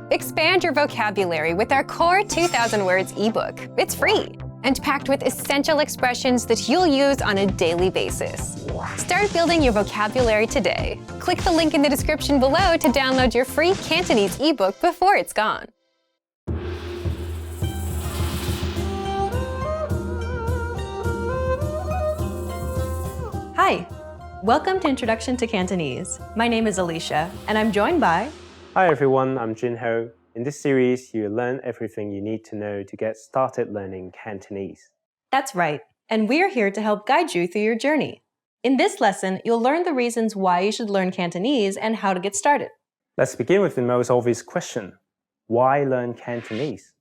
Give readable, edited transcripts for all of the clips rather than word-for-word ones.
Expand your vocabulary with our Core 2000 Words ebook. It's free and packed with essential expressions that you'll use on a daily basis. Start building your vocabulary today. Click the link in the description below to download your free Cantonese ebook before it's gone. Hi! Welcome to Introduction to Cantonese. My name is Alicia, and I'm joined by... Hi everyone, I'm Junho. In this series, you'll learn everything you need to know to get started learning Cantonese. That's right, and we're here to help guide you through your journey. In this lesson, you'll learn the reasons why you should learn Cantonese and how to get started. Let's begin with the most obvious question. Why learn Cantonese?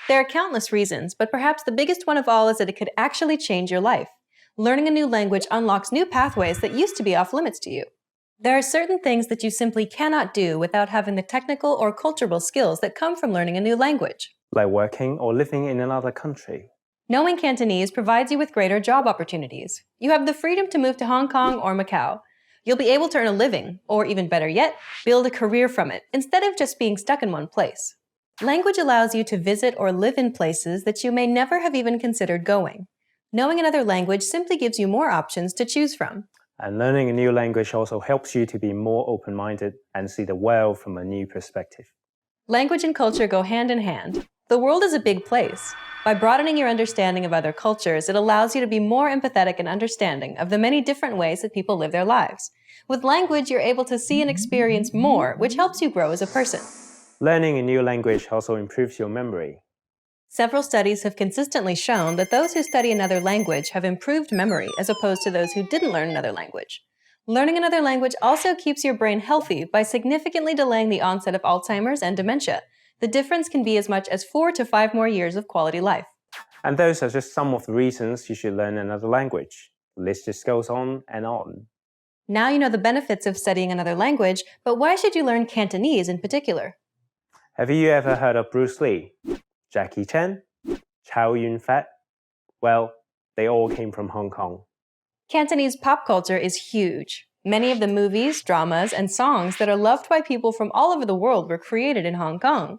There are countless reasons, but perhaps the biggest one of all is that it could actually change your life. Learning a new language unlocks new pathways that used to be off limits to you. There are certain things that you simply cannot do without having the technical or cultural skills that come from learning a new language. Like working or living in another country. Knowing Cantonese provides you with greater job opportunities. You have the freedom to move to Hong Kong or Macau. You'll be able to earn a living, or even better yet, build a career from it, instead of just being stuck in one place. Language allows you to visit or live in places that you may never have even considered going. Knowing another language simply gives you more options to choose from. And learning a new language also helps you to be more open-minded and see the world from a new perspective. Language and culture go hand in hand. The world is a big place. By broadening your understanding of other cultures, it allows you to be more empathetic and understanding of the many different ways that people live their lives. With language, you're able to see and experience more, which helps you grow as a person. Learning a new language also improves your memory. Several studies have consistently shown that those who study another language have improved memory as opposed to those who didn't learn another language. Learning another language also keeps your brain healthy by significantly delaying the onset of Alzheimer's and dementia. The difference can be as much as 4 to 5 more years of quality life. And those are just some of the reasons you should learn another language. The list just goes on and on. Now you know the benefits of studying another language, but why should you learn Cantonese in particular? Have you ever heard of Bruce Lee, Jackie Chan, Chow Yun-fat? Well, they all came from Hong Kong. Cantonese pop culture is huge. Many of the movies, dramas, and songs that are loved by people from all over the world were created in Hong Kong.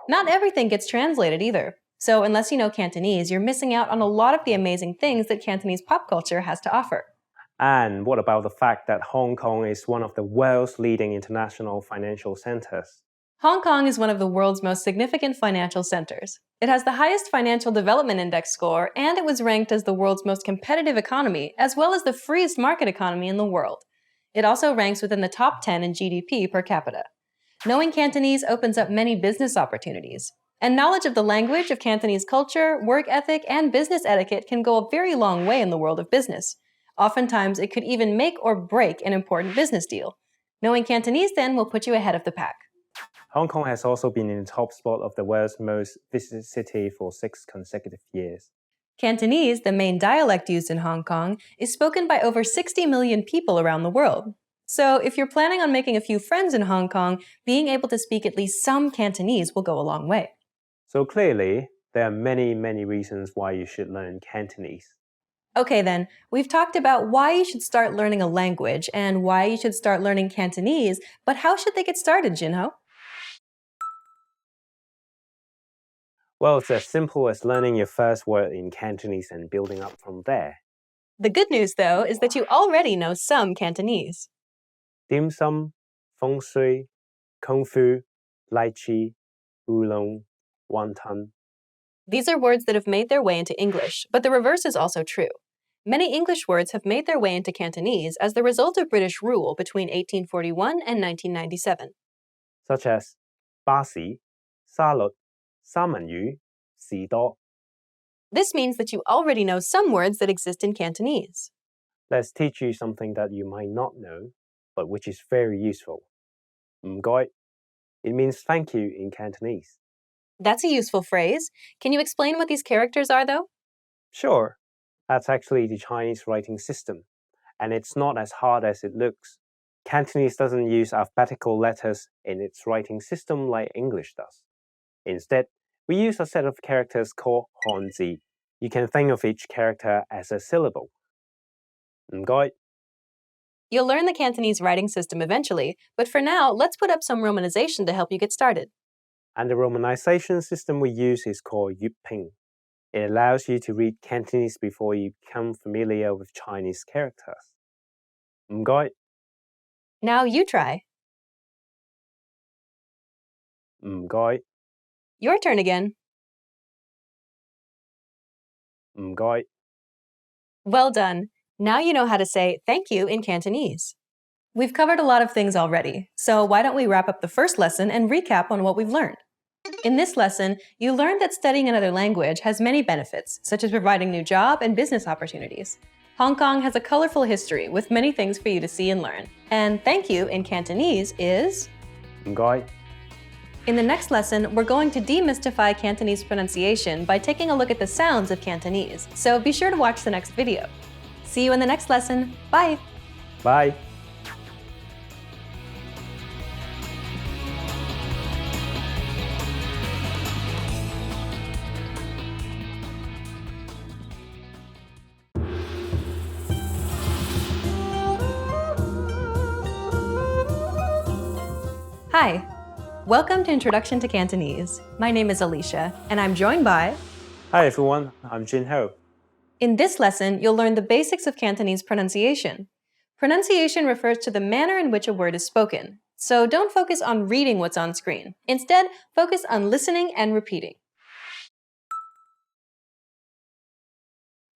Not everything gets translated either. So unless you know Cantonese, you're missing out on a lot of the amazing things that Cantonese pop culture has to offer. And what about the fact that Hong Kong is one of the world's leading international financial centers? Hong Kong is one of the world's most significant financial centers. It has the highest Financial Development Index score, and it was ranked as the world's most competitive economy, as well as the freest market economy in the world. It also ranks within the top 10 in GDP per capita. Knowing Cantonese opens up many business opportunities. And knowledge of the language, of Cantonese culture, work ethic, and business etiquette can go a very long way in the world of business. Oftentimes, it could even make or break an important business deal. Knowing Cantonese, then, will put you ahead of the pack. Hong Kong has also been in the top spot of the world's most visited city for 6 consecutive years. Cantonese, the main dialect used in Hong Kong, is spoken by over 60 million people around the world. So if you're planning on making a few friends in Hong Kong, being able to speak at least some Cantonese will go a long way. So clearly, there are many reasons why you should learn Cantonese. Okay then, we've talked about why you should start learning a language and why you should start learning Cantonese, but how should they get started, Junho? Well, it's as simple as learning your first word in Cantonese and building up from there. The good news, though, is that you already know some Cantonese. Dim sum, feng shui, kung fu, lychee, oolong, wonton. These are words that have made their way into English, but the reverse is also true. Many English words have made their way into Cantonese as the result of British rule between 1841 and 1997. Such as 巴士, 沙律, 三文魚, 士多. This means that you already know some words that exist in Cantonese. Let's teach you something that you might not know, but which is very useful. 唔該. It means thank you in Cantonese. That's a useful phrase. Can you explain what these characters are, though? Sure. That's actually the Chinese writing system, and it's not as hard as it looks. Cantonese doesn't use alphabetical letters in its writing system like English does. Instead, we use a set of characters called Hanzi. You can think of each character as a syllable. 唔該. You'll learn the Cantonese writing system eventually, but for now, let's put up some romanization to help you get started. And the romanization system we use is called Yuping. It allows you to read Cantonese before you become familiar with Chinese characters. 唔該, Now you try. 唔該, Your turn again. 唔該. Well done. Now you know how to say thank you in Cantonese. We've covered a lot of things already, so why don't we wrap up the first lesson and recap on what we've learned? In this lesson, you learned that studying another language has many benefits, such as providing new job and business opportunities. Hong Kong has a colorful history with many things for you to see and learn. And thank you in Cantonese is... 唔該. In the next lesson, we're going to demystify Cantonese pronunciation by taking a look at the sounds of Cantonese, so be sure to watch the next video. See you in the next lesson. Bye! Bye. Hi! Welcome to Introduction to Cantonese. My name is Alicia, and I'm joined by... Hi everyone, I'm Jin Ho. In this lesson, you'll learn the basics of Cantonese pronunciation. Pronunciation refers to the manner in which a word is spoken, so don't focus on reading what's on screen. Instead, focus on listening and repeating.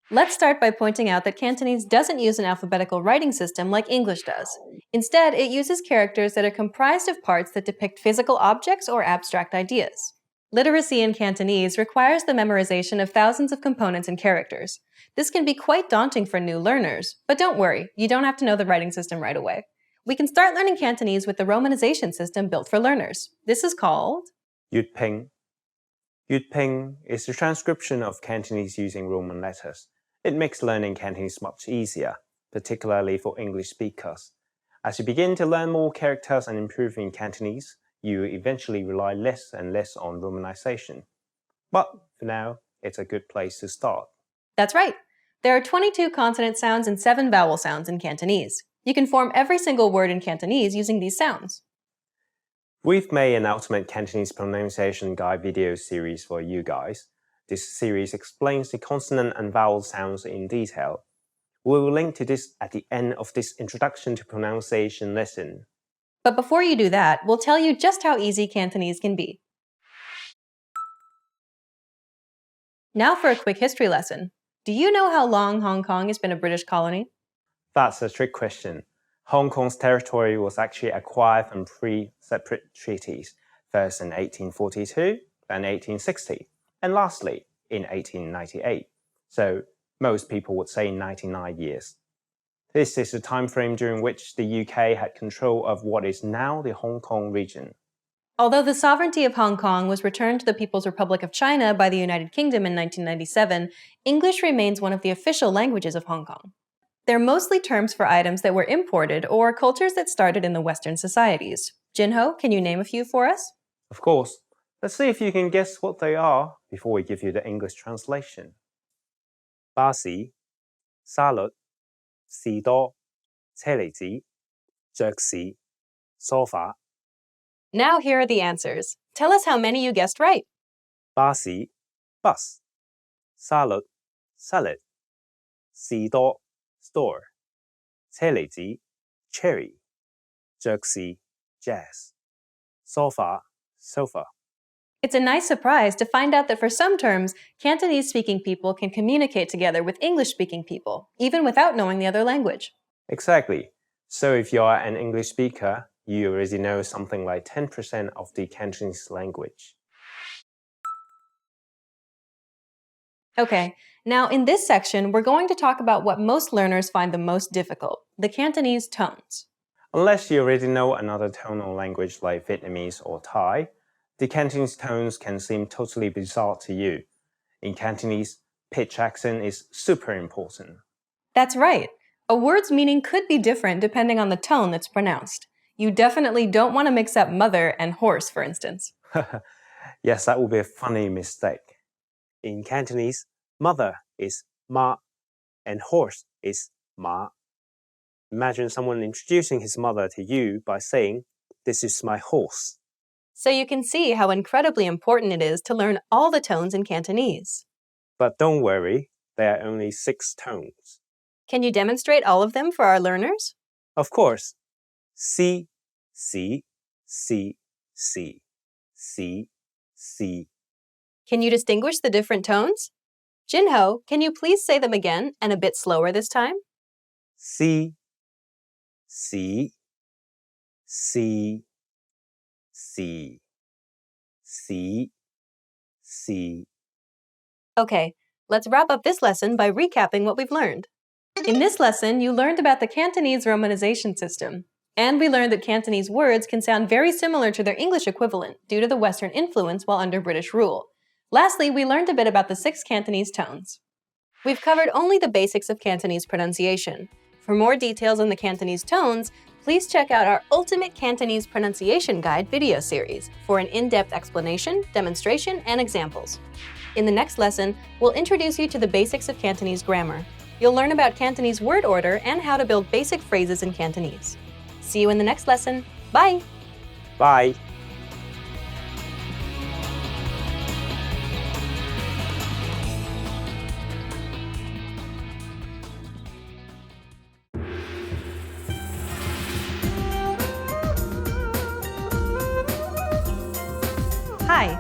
Let's start by pointing out that Cantonese doesn't use an alphabetical writing system like English does. Instead, it uses characters that are comprised of parts that depict physical objects or abstract ideas. Literacy in Cantonese requires the memorization of thousands of components and characters. This can be quite daunting for new learners, but don't worry, you don't have to know the writing system right away. We can start learning Cantonese with the romanization system built for learners. This is called... Yuping. Yuping is the transcription of Cantonese using Roman letters. It makes learning Cantonese much easier, particularly for English speakers. As you begin to learn more characters and improve in Cantonese, you eventually rely less and less on romanization. But for now, it's a good place to start. That's right. There are 22 consonant sounds and 7 vowel sounds in Cantonese. You can form every single word in Cantonese using these sounds. We've made an Ultimate Cantonese Pronunciation Guide video series for you guys. This series explains the consonant and vowel sounds in detail. We will link to this at the end of this Introduction to Pronunciation lesson. But before you do that, we'll tell you just how easy Cantonese can be. Now for a quick history lesson. Do you know how long Hong Kong has been a British colony? That's a trick question. Hong Kong's territory was actually acquired from 3 separate treaties, first in 1842, then 1860, and lastly in 1898. So most people would say 99 years. This is the time frame during which the UK had control of what is now the Hong Kong region. Although the sovereignty of Hong Kong was returned to the People's Republic of China by the United Kingdom in 1997, English remains one of the official languages of Hong Kong. They're mostly terms for items that were imported or cultures that started in the Western societies. Jinho, can you name a few for us? Of course. Let's see if you can guess what they are before we give you the English translation. 巴士、沙律、士多、車厘子、爵士、sofa. Now here are the answers. Tell us how many you guessed right. 巴士 bus, 沙律 salad, 士多 store, 車厘子 cherry, 爵士 jazz, sofa sofa. It's a nice surprise to find out that for some terms, Cantonese-speaking people can communicate together with English-speaking people, even without knowing the other language. Exactly. So if you are an English speaker, you already know something like 10% of the Cantonese language. Okay, now in this section, we're going to talk about what most learners find the most difficult, the Cantonese tones. Unless you already know another tonal language like Vietnamese or Thai, the Cantonese tones can seem totally bizarre to you. In Cantonese, pitch accent is super important. That's right. A word's meaning could be different depending on the tone that's pronounced. You definitely don't want to mix up mother and horse, for instance. Yes, that would be a funny mistake. In Cantonese, mother is ma and horse is ma. Imagine someone introducing his mother to you by saying, "This is my horse." So you can see how incredibly important it is to learn all the tones in Cantonese. But don't worry, there are only 6 tones. Can you demonstrate all of them for our learners? Of course, C, C, C, C, C, C. Can you distinguish the different tones? Jinho, can you please say them again and a bit slower this time? C, C, C, C, C, C. Okay, let's wrap up this lesson by recapping what we've learned. In this lesson, you learned about the Cantonese romanization system, and we learned that Cantonese words can sound very similar to their English equivalent due to the Western influence while under British rule. Lastly, we learned a bit about the 6 Cantonese tones. We've covered only the basics of Cantonese pronunciation. For more details on the Cantonese tones, please check out our Ultimate Cantonese Pronunciation Guide video series for an in-depth explanation, demonstration, and examples. In the next lesson, we'll introduce you to the basics of Cantonese grammar. You'll learn about Cantonese word order and how to build basic phrases in Cantonese. See you in the next lesson. Bye! Bye. Hi!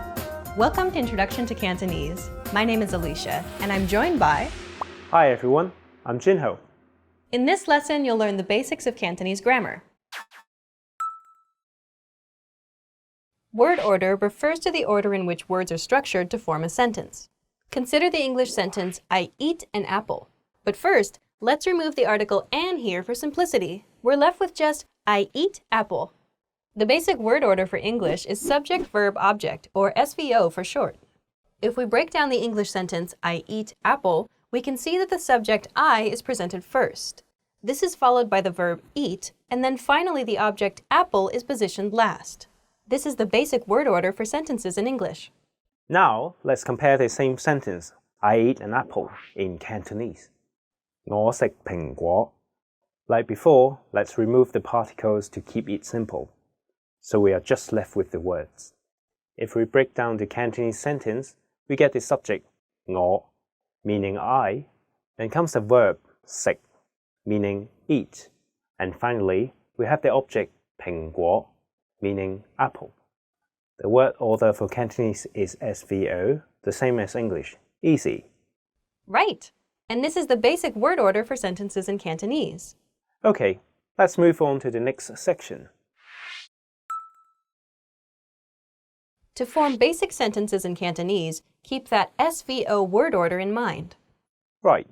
Welcome to Introduction to Cantonese. My name is Alicia, and I'm joined by... Hi everyone, I'm Jinho. In this lesson, you'll learn the basics of Cantonese grammar. Word order refers to the order in which words are structured to form a sentence. Consider the English sentence, I eat an apple. But first, let's remove the article an here for simplicity. We're left with just, I eat apple. The basic word order for English is subject, verb, object, or SVO for short. If we break down the English sentence, I eat apple, we can see that the subject I is presented first. This is followed by the verb eat, and then finally the object apple is positioned last. This is the basic word order for sentences in English. Now, let's compare the same sentence, I eat an apple, in Cantonese. 我食蘋果. Like before, let's remove the particles to keep it simple. So we are just left with the words. If we break down the Cantonese sentence, we get the subject 我, meaning I, then comes the verb 食, meaning eat, and finally, we have the object 蘋果, meaning apple. The word order for Cantonese is SVO, the same as English, easy. Right! And this is the basic word order for sentences in Cantonese. Okay, let's move on to the next section. To form basic sentences in Cantonese, keep that SVO word order in mind. Right.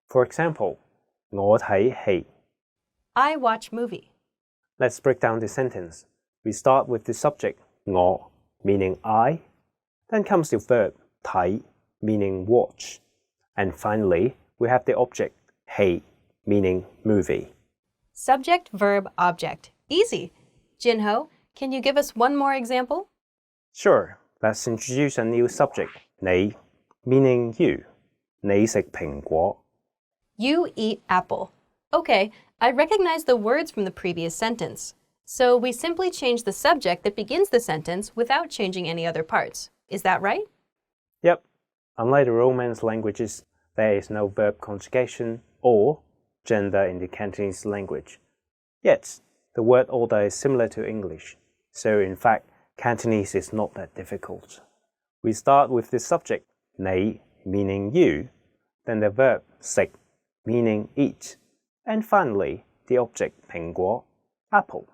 For example, 我睇戲. I watch movie. Let's break down the sentence. We start with the subject 我, meaning I, then comes the verb 睇, meaning watch, and finally, we have the object 戲, meaning movie. Subject, verb, object. Easy. Jinho, can you give us one more example? Sure, let's introduce a new subject, 你, meaning you. 你食蘋果. You eat apple. Okay, I recognize the words from the previous sentence. So we simply change the subject that begins the sentence without changing any other parts. Is that right? Yep. Unlike the Romance languages, there is no verb conjugation or gender in the Cantonese language. Yet, the word order is similar to English. So in fact, Cantonese is not that difficult. We start with the subject, 你, meaning you, then the verb, 食, meaning eat, and finally, the object, 蘋果, apple.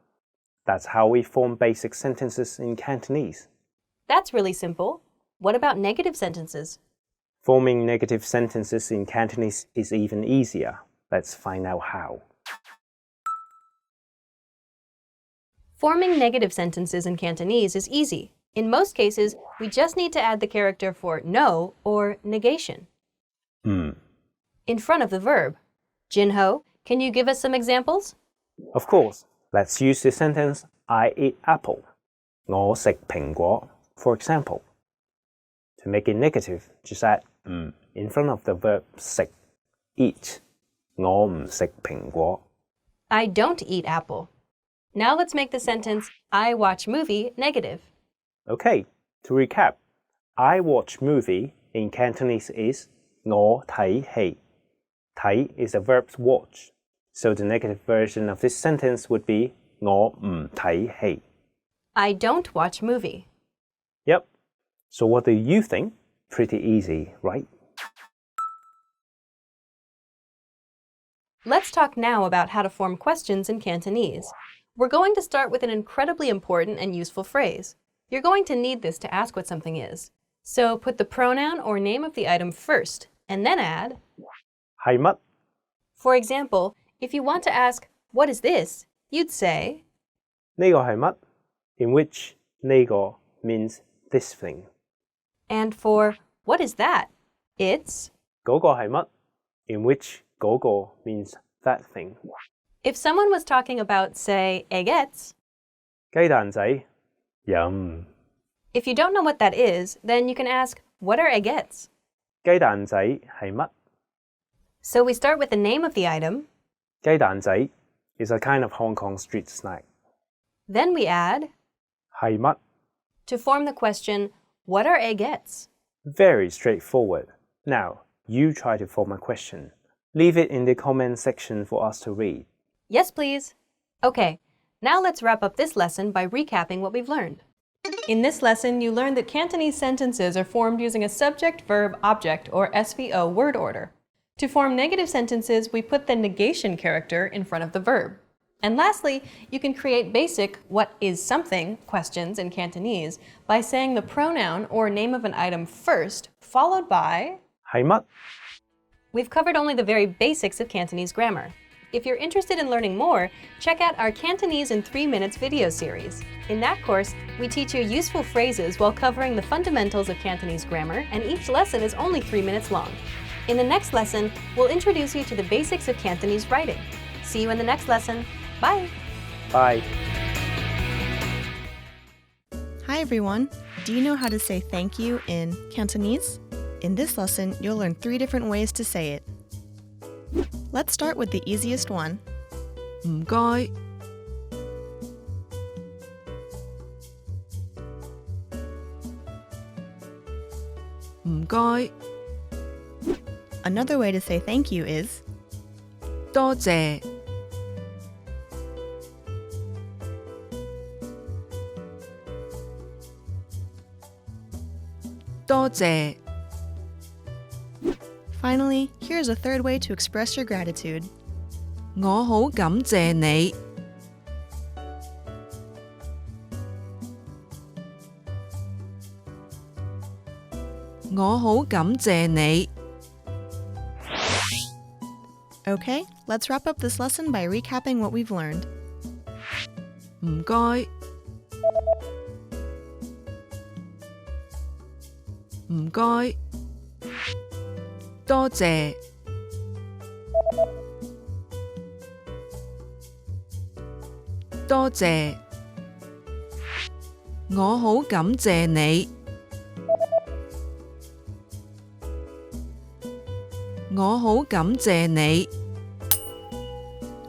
That's how we form basic sentences in Cantonese. That's really simple. What about negative sentences? Forming negative sentences in Cantonese is even easier. Let's find out how. Forming negative sentences in Cantonese is easy. In most cases, we just need to add the character for no or negation in front of the verb. Jinho, can you give us some examples? Of course. Let's use the sentence, I eat apple. 我食蘋果. For example, to make it negative, just add in front of the verb 食, eat. 我唔食蘋果. I don't eat apple. Now let's make the sentence I watch movie negative. Okay, to recap, I watch movie in Cantonese is 我睇戲. 睇 is the verb watch, so the negative version of this sentence would be 我唔睇戲. I don't watch movie. Yep. So what do you think? Pretty easy, right? Let's talk now about how to form questions in Cantonese. We're going to start with an incredibly important and useful phrase. You're going to need this to ask what something is. So put the pronoun or name of the item first, and then add 係乜? For example, if you want to ask, what is this? You'd say 呢個係乜? In which 呢個 means this thing. And for what is that? It's 嗰個係乜? In which 嗰個 means that thing. If someone was talking about, say, eggets, 雞蛋仔 Yum. If you don't know what that is, then you can ask, what are eggets? 雞蛋仔係乜? So we start with the name of the item. 雞蛋仔 is a kind of Hong Kong street snack. Then we add 係乜? to form the question, what are eggets? Very straightforward. Now, you try to form a question. Leave it in the comment section for us to read. Yes, please. Okay, now let's wrap up this lesson by recapping what we've learned. In this lesson, you learned that Cantonese sentences are formed using a subject-verb-object or SVO word order. To form negative sentences, we put the negation character in front of the verb. And lastly, you can create basic what is something questions in Cantonese by saying the pronoun or name of an item first, followed by 係乜? We've covered only the very basics of Cantonese grammar. If you're interested in learning more, check out our Cantonese in 3 Minutes video series. In that course, we teach you useful phrases while covering the fundamentals of Cantonese grammar, and each lesson is only 3 minutes long. In the next lesson, we'll introduce you to the basics of Cantonese writing. See you in the next lesson. Bye! Bye. Hi everyone! Do you know how to say thank you in Cantonese? In this lesson, you'll learn 3 different ways to say it. Let's start with the easiest one. 唔該 唔該 Another way to say thank you is 多謝 多謝 Finally, here's a third way to express your gratitude. 我好感謝你 我好感謝你 Okay, let's wrap up this lesson by recapping what we've learned. 唔該唔該多謝多謝我好感謝你我好感謝你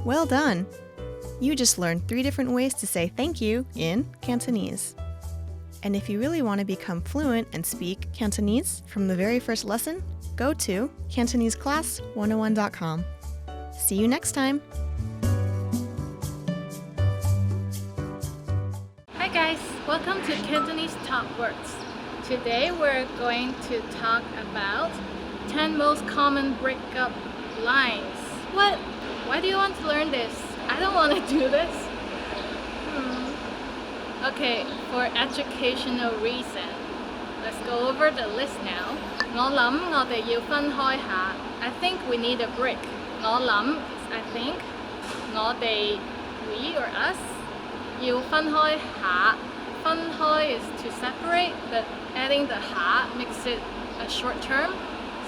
Well done! You just learned 3 different ways to say thank you in Cantonese. And if you really want to become fluent and speak Cantonese from the very first lesson, go to CantoneseClass101.com. See you next time! Hi guys, welcome to Cantonese Top Words. Today we're going to talk about 10 most common breakup lines. What? Why do you want to learn this? I don't want to do this. Okay, for educational reason. Let's go over the list now. 我諗我哋要分開下. I think we need a break. 我諗 is I think. 我哋 we or us 要分開下. 分開 is to separate, but adding the 下 makes it a short term.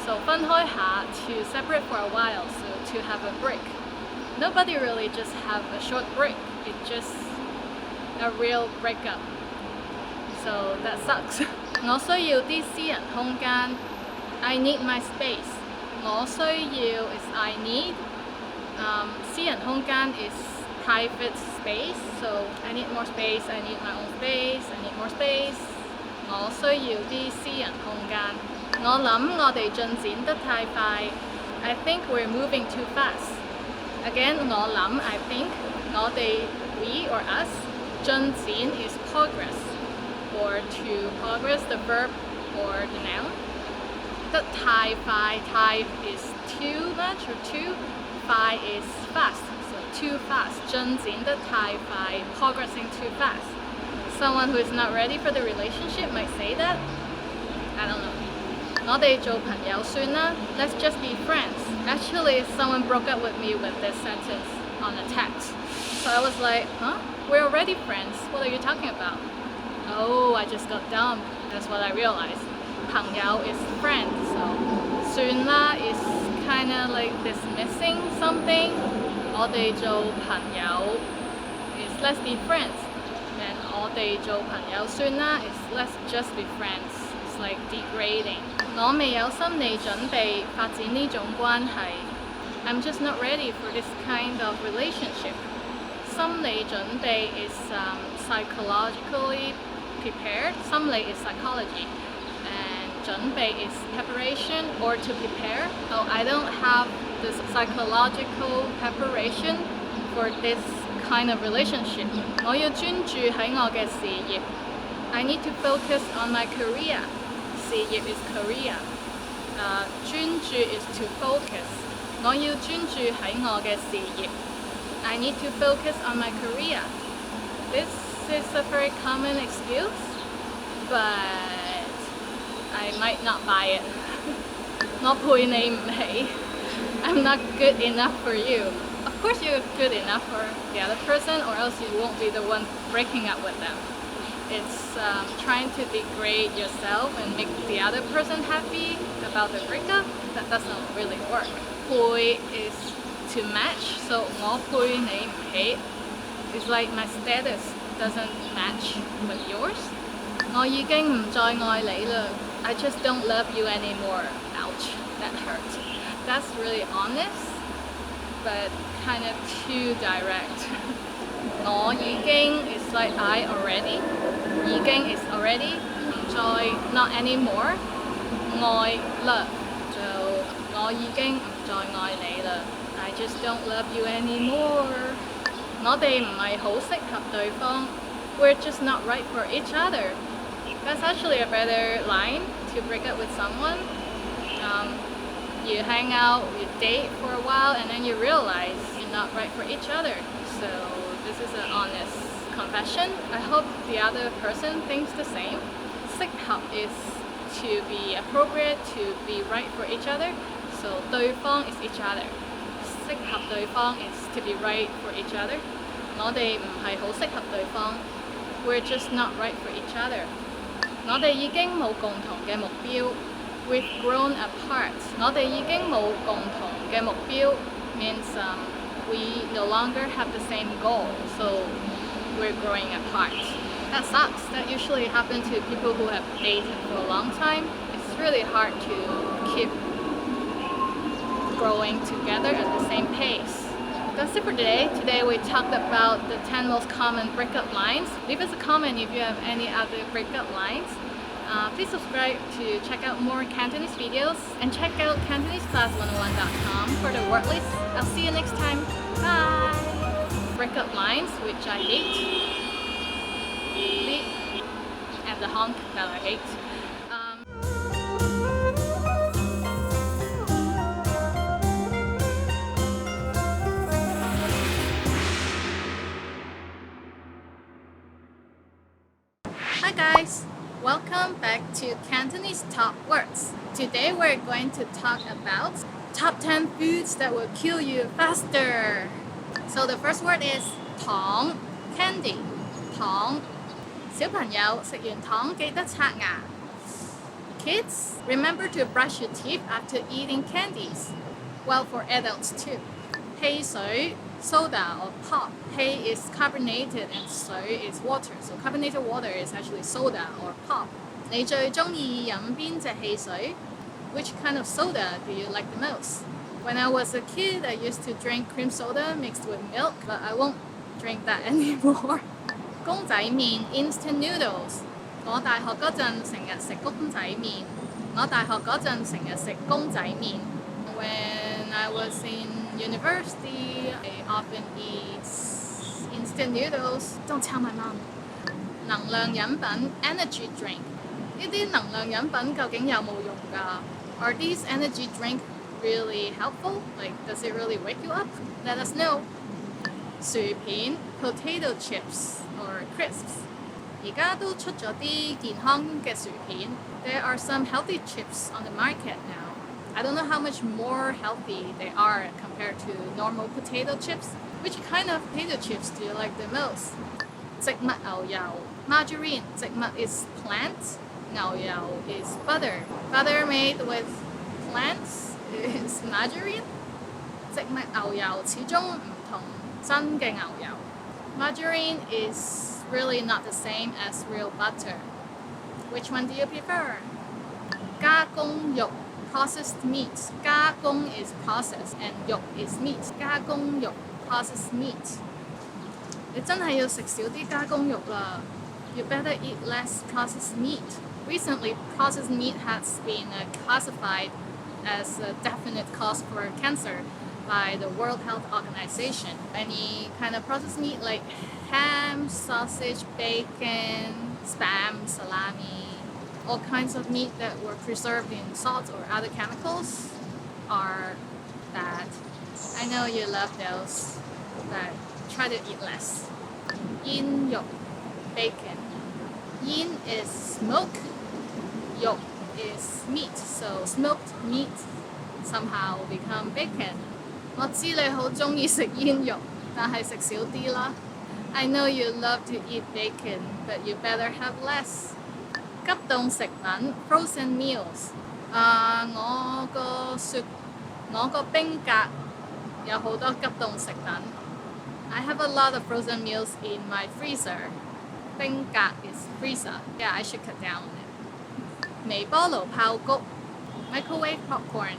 So 分開下 to separate for a while, so to have a break. Nobody really just have a short break. It's just a real breakup. So that sucks. 我需要啲私人空間. I need my space. 我需要 is I need. 私人空間 is private space, so I need more space, I need my own space, I need more space. 我需要啲私人空間。我諗我哋進展得太快。I think we're moving too fast. Again, 我諗 I think 我哋 we or us 進展 is progress, or to progress the verb or the noun. 得太快 太 is too much or too, 快 is fast, so too fast 進展得太快 progressing too fast. Someone who is not ready for the relationship might say that. I don't know. 我哋做朋友算啦 Let's just be friends. Actually, someone broke up with me with this sentence on a text. So I was like, huh? We're already friends. What are you talking about? Oh, I just got dumped. That's what I realized. 朋友 is friend, so 算啦 is kind of like dismissing something. 我哋做朋友 is let's be friends. And 我哋做朋友算啦 is let's just be friends. It's like degrading. 我未有心理準備發展呢種關係。I'm just not ready for this kind of relationship. 心理準備 is psychologically prepared. 心理 is psychology. And 準備 is preparation or to prepare. So I don't have this psychological preparation for this kind of relationship. 我要專注喺我嘅事業。I need to focus on my career. 事業 is career. 專注 is to focus. 我要專注喺我嘅事業。I need to focus on my career. This is a very common excuse, but I might not buy it. 我配你唔起。I'm not good enough for you. Of course you're good enough for the other person, or else you won't be the one breaking up with them. It's trying to degrade yourself and make the other person happy about the breakup. That doesn't really work. 配 is to match, so 我配你唔起 is like my status doesn't match with yours. 我已經唔再愛你啦. I just don't love you anymore. Ouch, that hurt. That's really honest, but kind of too direct. 我已經 is like I already. 已經 is already. 唔再 not anymore. 愛 love. So 我已經唔再愛你啦. I just don't love you anymore. 我哋唔係好適合對方. We're just not right for each other. That's actually a better line to break up with someone. You hang out, you date for a while, and then you realize you're not right for each other. So this is an honest confession. I hope the other person thinks the same. 適合 is to be appropriate, to be right for each other. So 對方 is each other. 適合對方 is to be right for each other. 我哋唔係好適合對方. We're just not right for each other. 我哋已經冇共同嘅目標. We've grown apart. 我哋已經冇共同嘅目標 means we no longer have the same goal, so we're growing apart. That sucks. That usually happens to people who have dated for a long time. It's really hard to keep growing together at the same pace. That's it for today. Today we talked about the 10 most common breakup lines. Leave us a comment if you have any other breakup lines. Please subscribe to check out more Cantonese videos and check out CantoneseClass101.com for the word list. I'll see you next time. Bye! Breakup lines, which I hate. Beep. And the honk that I hate. Hi guys! Welcome back to Cantonese Top Words. Today we're going to talk about top 10 foods that will kill you faster. So the first word is 糖 candy. 糖小朋友食完糖記得刷牙. Kids, remember to brush your teeth after eating candies. Well, for adults too. 汽水 soda or pop. 氣 is carbonated and 水 is water. So carbonated water is actually soda or pop. 你最鍾意飲邊隻汽水? Which kind of soda do you like the most? When I was a kid, I used to drink cream soda mixed with milk, but I won't drink that anymore. 公仔麵 instant noodles. 我大學嗰陣成日食公仔麵。When I was in university, I often eat instant noodles. Don't tell my mom. 能量飲品 energy drink. 呢啲能量飲品究竟有冇用㗎？ Are these energy drink really helpful? Like, does it really wake you up? Let us know. 薯片 potato chips or crisps. 而家都出咗啲健康嘅薯片。There are some healthy chips on the market now. I don't know how much more healthy they are compared to normal potato chips. Which kind of potato chips do you like the most? 植物牛油 margarine. 植物 is plant. 牛油 is butter. Butter made with plants is margarine. 植物牛油始終唔同真嘅牛油。Margarine is really not the same as real butter. Which one do you prefer? 加工肉 processed meat. 加工 is processed and 肉 is meat. 加工肉 processed meat. 你真係要食少啲加工肉啦。You better eat less processed meat. Recently, processed meat has been classified as a definite cause for cancer by the World Health Organization. Any kind of processed meat like ham, sausage, bacon, spam, salami, all kinds of meat that were preserved in salt or other chemicals are bad. I know you love those, but try to eat less. 煙肉 bacon. 煙 is smoke, 肉 is meat, so smoked meat somehow become bacon. 我知你好鍾意食煙肉，但係食少啲啦。I know you love to eat bacon, but you better have less. 急凍食品 frozen meals. 我個冰格有好多急凍食品。I have a lot of frozen meals in my freezer. 冰格 is freezer. Yeah, I should cut down on it. 微波爐爆谷 microwave popcorn.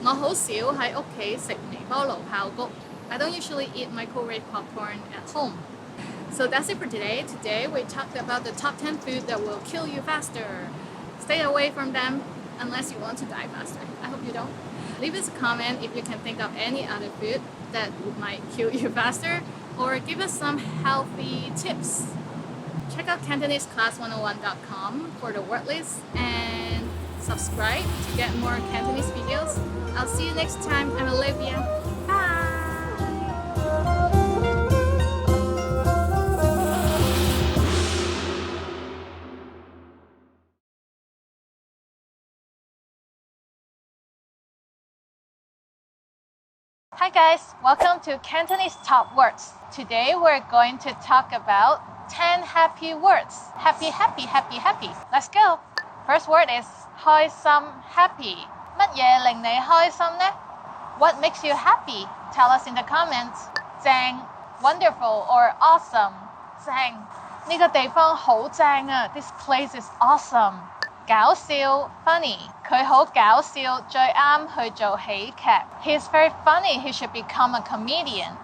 我好少喺屋企食微波爐爆谷。I don't usually eat microwave popcorn at home. So that's it for today. Today we talked about the top 10 food that will kill you faster. Stay away from them unless you want to die faster. I hope you don't. Leave us a comment if you can think of any other food that might kill you faster, or give us some healthy tips. Check out CantoneseClass101.com for the word list and subscribe to get more Cantonese videos. I'll see you next time. I'm Olivia. Bye! Hi guys, welcome to Cantonese Top Words. Today we're going to talk about 10 happy words. Happy, happy, happy, happy. Let's go. First word is 開心 happy. 乜嘢令你開心呢? What makes you happy? Tell us in the comments. 正 wonderful or awesome. 正呢個地方好正啊. This place is awesome. 搞笑 funny. 佢好搞笑，最啱去做喜劇。He's very funny. He should become a comedian.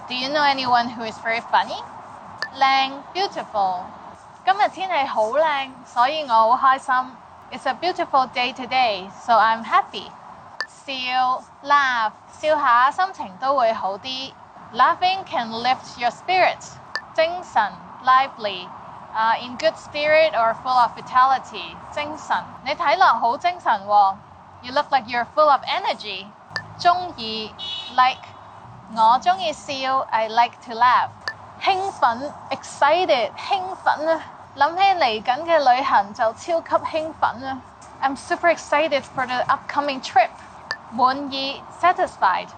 Do you know anyone who is very funny? 靚 beautiful. 今日天氣好靚，所以我好開心。It's a beautiful day today, so I'm happy. 笑 laugh. 笑下心情都會好啲。Laughing can lift your spirits. 精神 lively. In good spirit or full of vitality. 精神，你睇落好精神喎。You look like you're full of energy. 鍾意 like. 我鍾意笑 I like to laugh. 興奮 excited. 興奮啊！諗起嚟緊嘅旅行就超級興奮啊！ I'm super excited for the upcoming trip. 滿意 satisfied.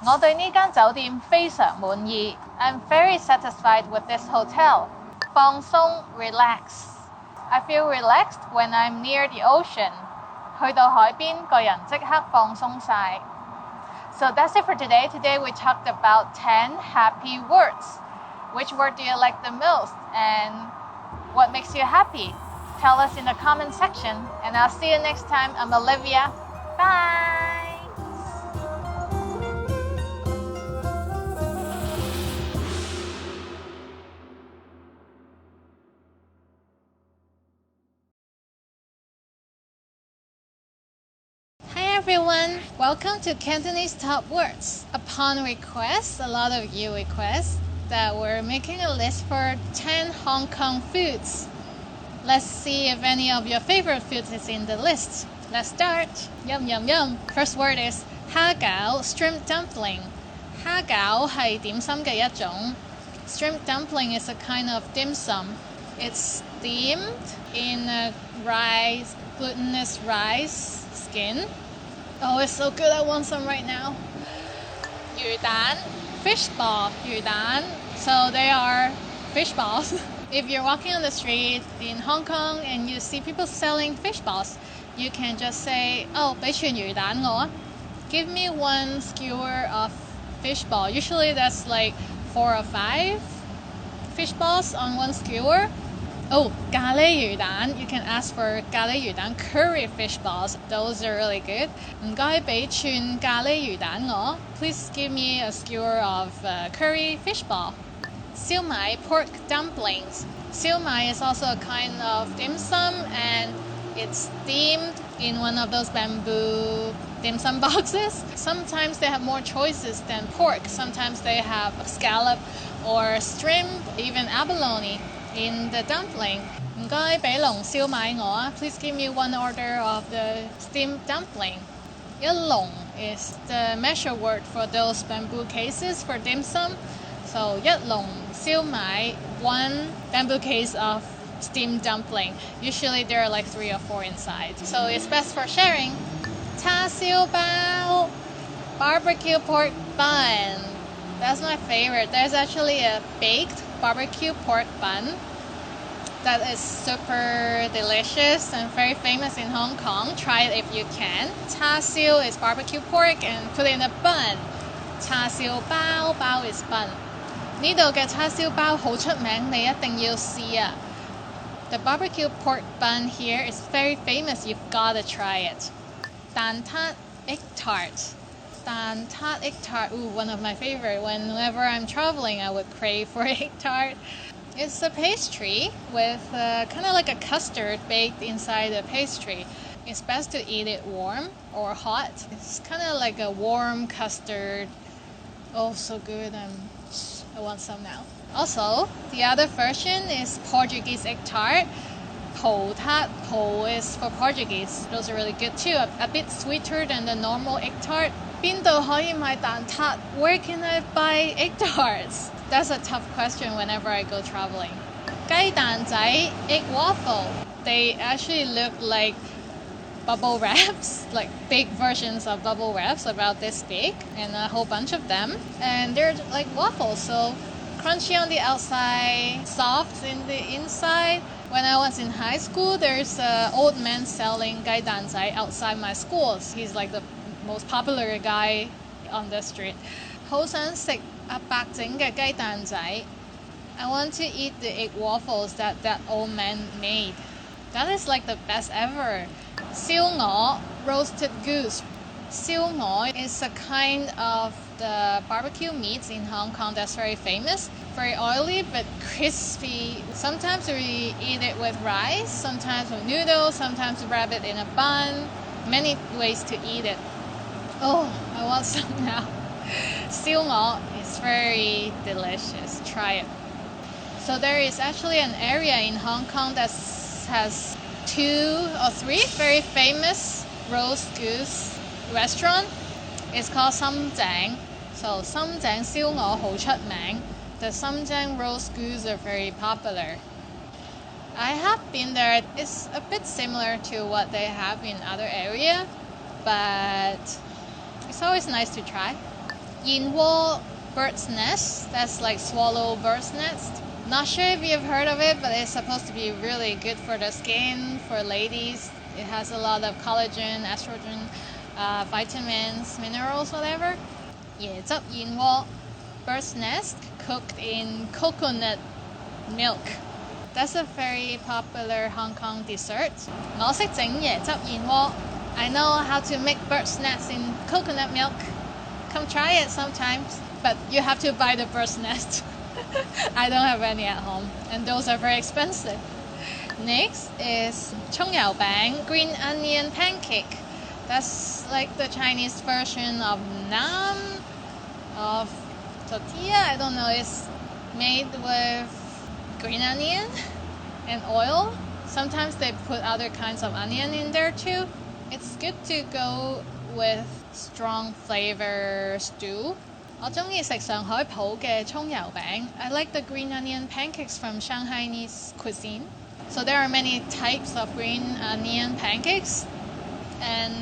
我對呢間酒店非常滿意。I'm very satisfied with this hotel. 放鬆 relax. I feel relaxed when I'm near the ocean. 去到海邊，個人即刻放鬆晒。So that's it for today. Today we talked about 10 happy words. Which word do you like the most? And what makes you happy? Tell us in the comment section. And I'll see you next time. I'm Olivia. Bye! everyone, welcome to Cantonese Top Words. Upon request, a lot of you request that we're making a list for 10 Hong Kong foods. Let's see if any of your favorite foods is in the list. Let's start. Yum yum yum. First word is 蝦餃 shrimp dumpling. 蝦餃係點心嘅一種. Shrimp dumpling is a kind of dim sum. It's steamed in a glutinous rice skin. Oh, it's so good. I want some right now. 魚蛋 fish ball 魚蛋. So they are fish balls. If you're walking on the street in Hong Kong and you see people selling fish balls, you can just say, oh, 俾串魚蛋我. Give me one skewer of fish ball. Usually that's like 4 or 5 fish balls on one skewer. Oh, 咖喱魚蛋. You can ask for 咖喱魚蛋 curry fish balls. Those are really good. 唔該俾串咖喱魚蛋我. Please give me a skewer of curry fish ball. 燒賣 pork dumplings. 燒賣 is also a kind of dim sum and it's steamed in one of those bamboo dim sum boxes. Sometimes they have more choices than pork. Sometimes they have scallop or shrimp, even abalone in the dumpling. 唔該俾籠燒賣我. Please give me one order of the steamed dumpling. 一籠 is the measure word for those bamboo cases for dim sum. So 一籠燒賣, one bamboo case of steamed dumpling. Usually there are like 3 or 4 inside. So it's best for sharing. 叉燒包 barbecue pork bun. That's my favorite. There's actually a baked barbecue pork bun that is super delicious and very famous in Hong Kong. Try it if you can. 叉燒 is barbecue pork and put it in a bun. 叉燒包 bao is bun. 呢度嘅叉燒包好出名，你一定要試啊. The barbecue pork bun here is very famous. You've got to try it. 蛋撻 egg tart. 蛋撻 egg tart. Ooh, one of my favorite. Whenever I'm traveling, I would crave for egg tart. It's a pastry with kind of like a custard baked inside the pastry. It's best to eat it warm or hot. It's kind of like a warm custard. Oh, so good. I want some now. Also, the other version is Portuguese egg tart. 葡撻 po is for Portuguese. Those are really good too. A bit sweeter than the normal egg tart. 邊度可以買蛋撻? Where can I buy egg tarts? That's a tough question whenever I go traveling. 雞蛋仔 egg waffle. They actually look like bubble wraps, like big versions of bubble wraps about this big, and a whole bunch of them. And they're like waffles, so crunchy on the outside, soft in the inside. When I was in high school, there's an old man selling 雞蛋仔 outside my school. He's like the most popular guy on the street. 好想食阿伯整嘅雞蛋仔. I want to eat the egg waffles that old man made. That is like the best ever. 燒鵝 roasted goose. 燒鵝 is a kind of the barbecue meats in Hong Kong that's very famous. Very oily but crispy. Sometimes we eat it with rice, sometimes with noodles, sometimes we wrap it in a bun. Many ways to eat it. Oh, I want some now. 燒鵝 is very delicious. Try it. So there is actually an area in Hong Kong that has 2 or 3 very famous roast goose restaurant. It's called 深井. So 深井燒鵝好出名. The 深井roast goose are very popular. I have been there. It's a bit similar to what they have in other area, but it's always nice to try. 燕窩 bird's nest. That's like swallow bird's nest. Not sure if you've heard of it, but it's supposed to be really good for the skin, for ladies. It has a lot of collagen, estrogen, vitamins, minerals, whatever. 椰汁燕窩 bird's nest cooked in coconut milk. That's a very popular Hong Kong dessert. 我識整椰汁燕窩. I know how to make bird's nest in coconut milk. Come try it sometimes, but you have to buy the bird's nest. I don't have any at home, and those are very expensive. Next is 葱油餅 green onion pancake. That's like the Chinese version of naan, of tortilla. I don't know. It's made with green onion and oil. Sometimes they put other kinds of onion in there too. It's good to go with strong flavor stew. 我中意食上海鋪嘅葱油餅. I like the green onion pancakes from Shanghainese cuisine. So there are many types of green onion pancakes, and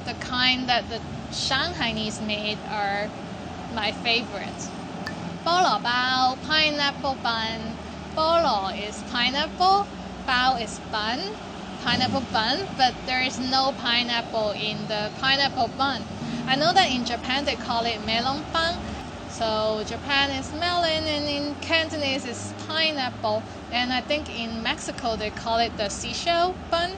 the kind that the Shanghainese made are my favorite. 菠蘿包, pineapple bun. 菠蘿 is pineapple, 包 is bun, pineapple bun, but there is no pineapple in the pineapple bun. I know that in Japan they call it melon bun. So Japan is melon, and in Cantonese is pineapple, and I think in Mexico they call it the seashell bun.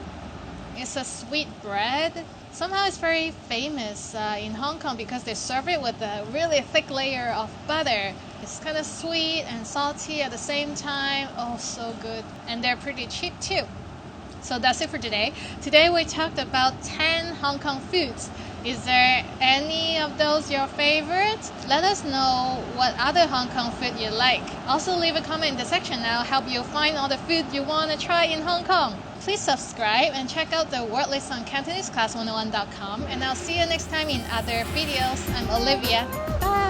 It's a sweet bread. Somehow it's very famous in Hong Kong because they serve it with a really thick layer of butter. It's kind of sweet and salty at the same time. Oh, so good. And they're pretty cheap too. So that's it for today. Today we talked about 10 Hong Kong foods. Is there any of those your favorite? Let us know what other Hong Kong food you like. Also leave a comment in the section and I'll help you find all the food you want to try in Hong Kong. Please subscribe and check out the word list on CantoneseClass101.com, and I'll see you next time in other videos. I'm Olivia. Bye!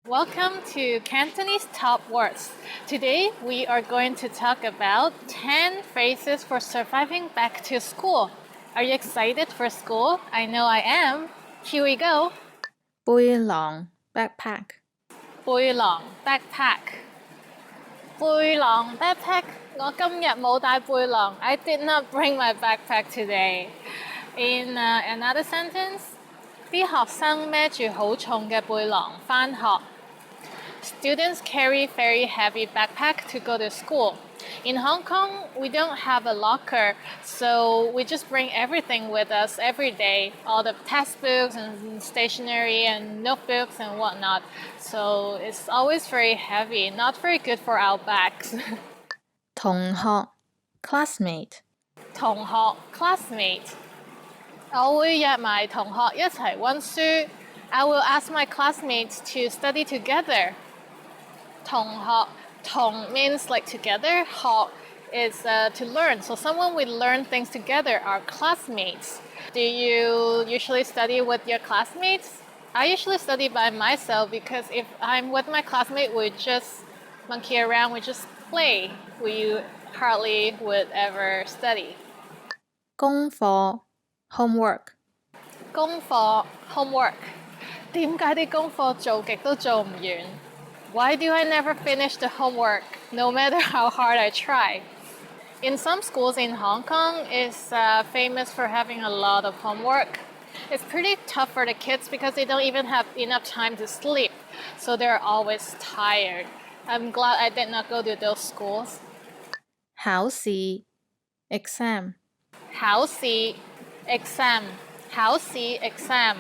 Welcome to Cantonese Top Words. Today we are going to talk about 10 phrases for surviving back to school. Are you excited for school? I know I am. Here we go. 背囊 backpack 背囊 backpack. 背囊 backpack. 我今日冇帶背囊. I did not bring my backpack today. In another sentence, 啲學生孭住好重嘅背囊返學. Students carry very heavy backpack to go to school. In Hong Kong, we don't have a locker, so we just bring everything with us every day, all the textbooks and stationery and notebooks and whatnot. So it's always very heavy, not very good for our backs. 同學 classmate 同學 classmate. 我會約埋同學一齊溫書. I will ask my classmates to study together. 同學 同 means like together. 學 is to learn. So someone we learn things together are classmates. Do you usually study with your classmates? I usually study by myself because if I'm with my classmate, we just monkey around, we just play. We hardly would ever study. 功課 homework 功課 homework. 點解啲功課做極都做唔完? Why do I never finish the homework, no matter how hard I try? In some schools in Hong Kong, it's famous for having a lot of homework. It's pretty tough for the kids because they don't even have enough time to sleep, so they're always tired. I'm glad I did not go to those schools. 考試 exam 考試 exam 考試 exam.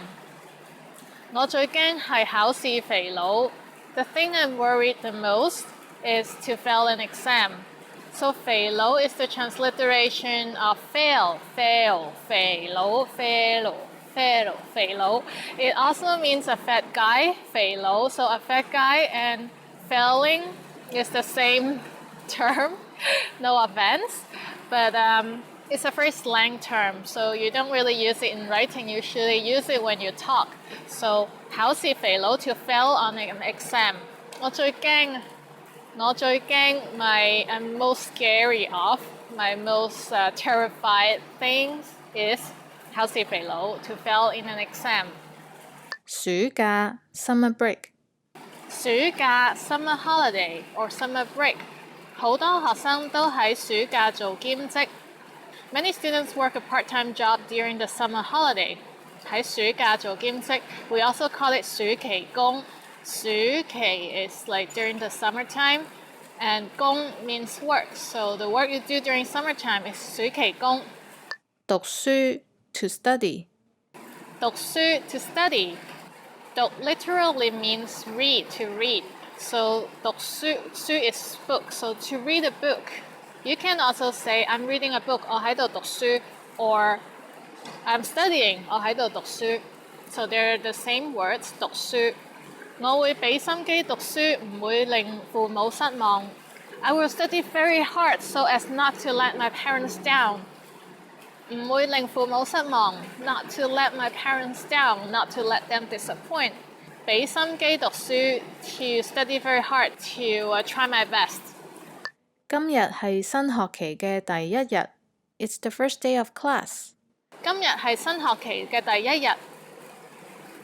我最驚係考試肥佬. The thing I'm worried the most is to fail an exam. So 肥佬 is the transliteration of fail, fail, 肥佬, fail, fail, 肥佬. It also means a fat guy, 肥佬. So a fat guy and failing is the same term. No offense, but it's a very slang term, so you don't really use it in writing. You usually use it when you talk. So 考試肥佬 to fail on an exam. 我最驚 I'm most scary of, my most terrified things is 考試肥佬 to fail in an exam. 暑假 summer break 暑假 summer holiday or summer break. 好多學生都喺暑假做兼職. Many students work a part-time job during the summer holiday. 喺暑假做兼職, we also call it 暑期工. 暑期 is like during the summertime, and 工 means work. So the work you do during summertime is 暑期工. 讀書 to study 讀書 to study. 讀 literally means read, to read. So 讀書 is book. So to read a book. You can also say I'm reading a book. 我喺度讀書 or I'm studying. 我喺度讀書. So they're the same words. 讀書. 我會俾心機讀書，唔會令父母失望。I will study very hard so as not to let my parents down. 唔會令父母失望 not to let my parents down, not to let them disappoint. 俾心機讀書 to study very hard, to try my best. 今日係新學期嘅第一日。It's the first day of class. 今日係新學期嘅第一日。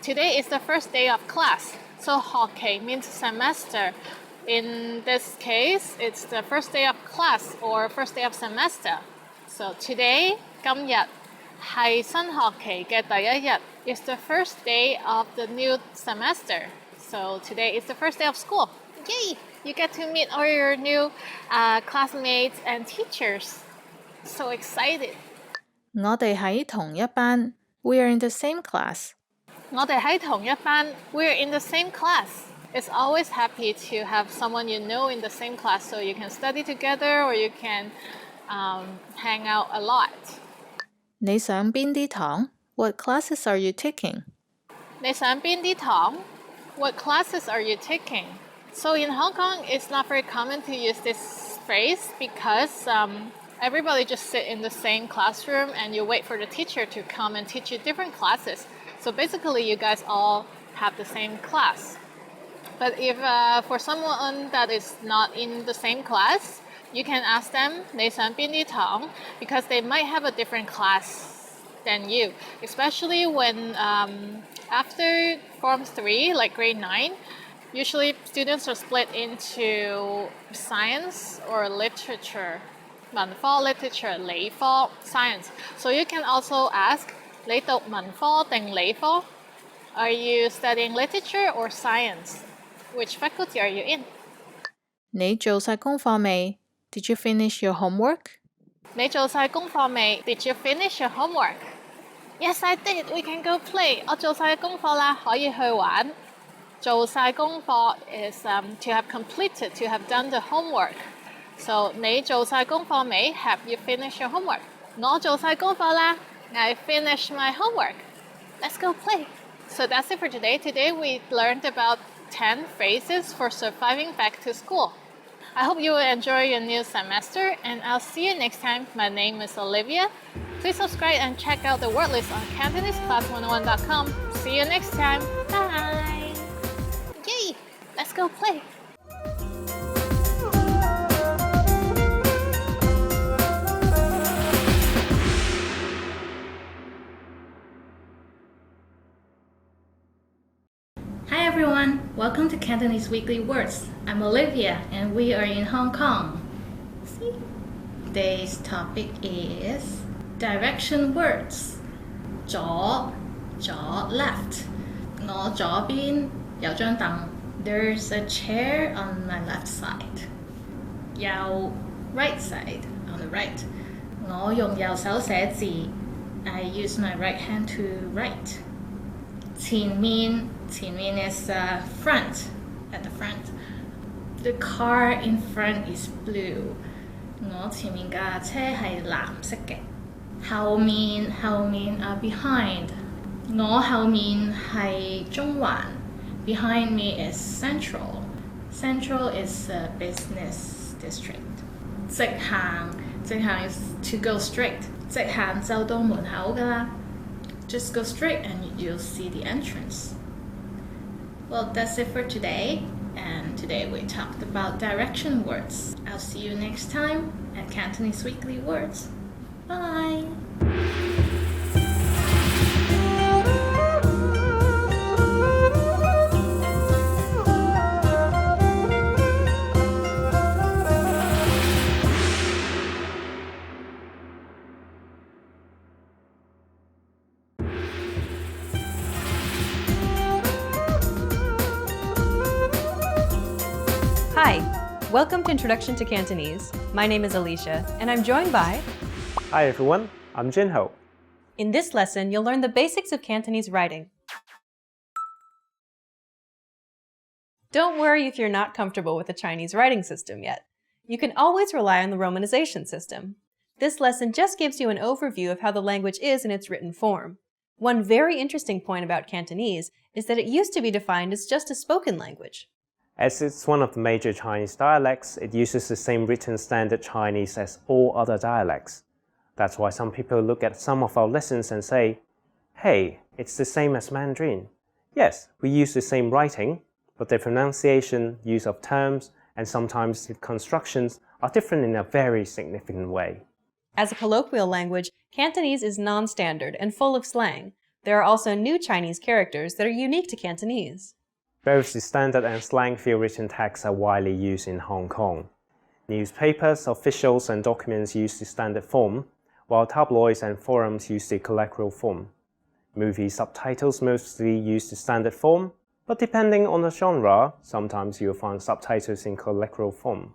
Today is the first day of class. So 學期 means semester. In this case, it's the first day of class or first day of semester. So today, 今日係新學期嘅第一日 is the first day of the new semester. So today is the first day of school. Yay! You get to meet all your new classmates and teachers. So excited. 我哋喺同一班。We are in the same class. 我哋喺同一班 We're in the same class. It's always happy to have someone you know in the same class so you can study together or you can hang out a lot. 你上邊啲堂？ What classes are you taking? 你上邊啲堂？ What classes are you taking? So in Hong Kong, it's not very common to use this phrase because everybody just sit in the same classroom and you wait for the teacher to come and teach you different classes. So basically, you guys all have the same class. But if for someone that is not in the same class, you can ask them, 你上邊啲堂? Because they might have a different class than you. Especially when after Form 3, like grade 9, usually students are split into science or literature. 文科 literature, 理科 science. So you can also ask, 你讀文科定理科? Are you studying literature or science? Which faculty are you in? 你做晒功課未？ Did you finish your homework? 你做晒功課未? Did you finish your homework? Yes, I did. We can go play. 我做晒功課啦，可以去玩。做晒功課 is to have completed, to have done the homework. So 你做晒功課未? Have you finished your homework? 我做晒功課啦。I finished my homework. Let's go play. So that's it for today. Today we learned about 10 phrases for surviving back to school. I hope you will enjoy your new semester and I'll see you next time. My name is Olivia. Please subscribe and check out the word list on CantoneseClass101.com. See you next time. Bye. Yay! Let's go play. Hi everyone, welcome to Cantonese Weekly Words. I'm Olivia and we are in Hong Kong. See? Today's topic is direction words. 左 left. 我左邊有張凳. There's a chair on my left side. 右 right side, on the right. 我用右手寫字. I use my right hand to write. 前面is front, at the front. The car in front is blue. 我前面架車係藍色嘅。後面 behind. 我後面係中環. Behind me is Central. Central is a business district. 直行 is to go straight. 直行就到門口㗎啦。Just go straight and you'll see the entrance. Well, that's it for today. And today we talked about direction words. I'll see you next time at Cantonese Weekly Words. Bye! Hi, welcome to Introduction to Cantonese. My name is Alicia, and I'm joined by... Hi everyone, I'm Jinho. In this lesson, you'll learn the basics of Cantonese writing. Don't worry if you're not comfortable with the Chinese writing system yet. You can always rely on the romanization system. This lesson just gives you an overview of how the language is in its written form. One very interesting point about Cantonese is that it used to be defined as just a spoken language. As it's one of the major Chinese dialects, it uses the same written standard Chinese as all other dialects. That's why some people look at some of our lessons and say, hey, it's the same as Mandarin. Yes, we use the same writing, but the pronunciation, use of terms, and sometimes the constructions are different in a very significant way. As a colloquial language, Cantonese is non-standard and full of slang. There are also new Chinese characters that are unique to Cantonese. Both the standard and slang field written texts are widely used in Hong Kong. Newspapers, officials, and documents use the standard form, while tabloids and forums use the colloquial form. Movie subtitles mostly use the standard form, but depending on the genre, sometimes you'll find subtitles in colloquial form.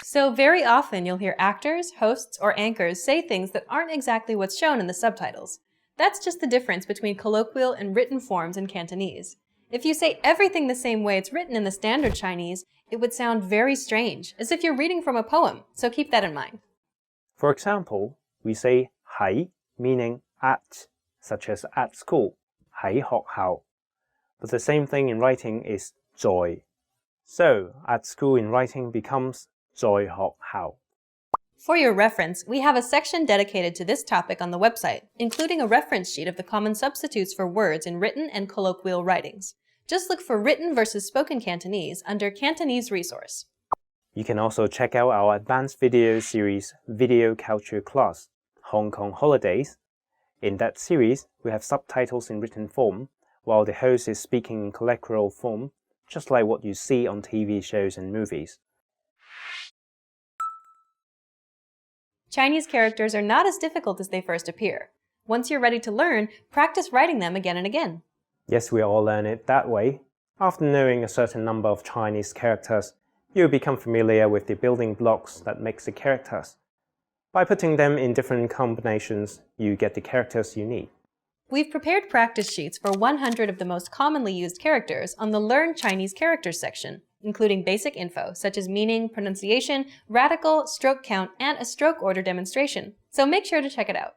So very often you'll hear actors, hosts, or anchors say things that aren't exactly what's shown in the subtitles. That's just the difference between colloquial and written forms in Cantonese. If you say everything the same way it's written in the standard Chinese, it would sound very strange, as if you're reading from a poem, so keep that in mind. For example, we say 喺 meaning at, such as at school, 喺學校. But the same thing in writing is 在. So, at school in writing becomes 在學校. For your reference, we have a section dedicated to this topic on the website, including a reference sheet of the common substitutes for words in written and colloquial writings. Just look for written versus spoken Cantonese under Cantonese Resource. You can also check out our advanced video series, Video Culture Class, Hong Kong Holidays. In that series, we have subtitles in written form, while the host is speaking in colloquial form, just like what you see on TV shows and movies. Chinese characters are not as difficult as they first appear. Once you're ready to learn, practice writing them again and again. Yes, we all learn it that way. After knowing a certain number of Chinese characters, you'll become familiar with the building blocks that makes the characters. By putting them in different combinations, you get the characters you need. We've prepared practice sheets for 100 of the most commonly used characters on the Learn Chinese Characters section, including basic info such as meaning, pronunciation, radical, stroke count, and a stroke order demonstration. So make sure to check it out.